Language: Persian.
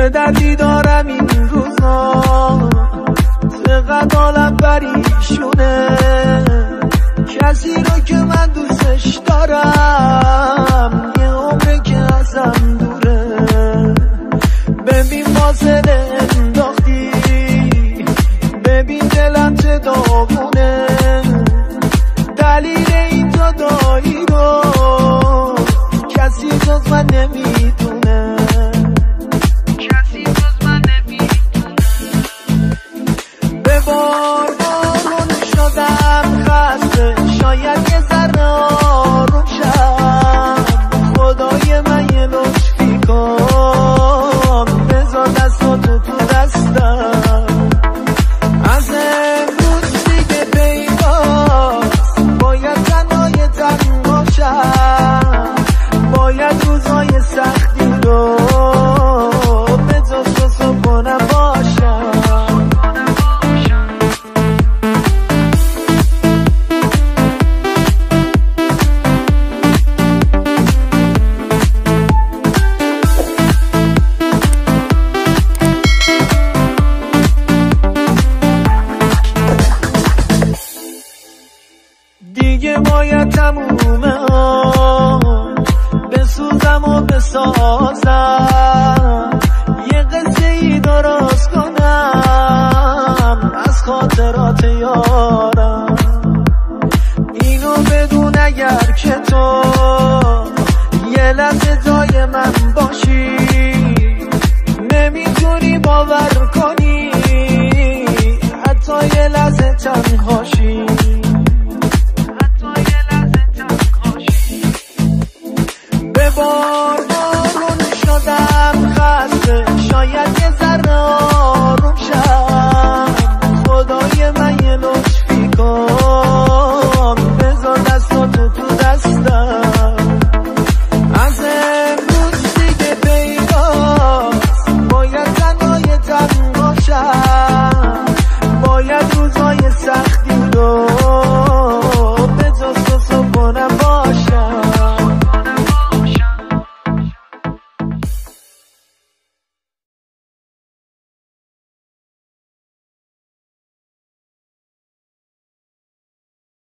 چه دردی دارم این روزا، چقدر حالم پریشونه. کسی رو که من دوستش دارم یه عمره که ازم دوره. ببین فاصله انداختی، ببین دلم چه داغونه. دلیل این جدایی رو کسی جز من نمیدونه، کسی جز من نمیدونه. به بار بارون شدم خسته، شاید یه ذره آروم شم. خدای من یه لطفی کن، بذار دستاتو تو دستم. از امروز دیگه پیداست باید تنهای تنها شم. باید روزهای سختی رو به جز صبحانم باشم. دیگه باید تمومه بسوزم و بسازم، یه قصه ای درست کنم از خاطرات یارم. اینو بدون اگر که تو یه لحظه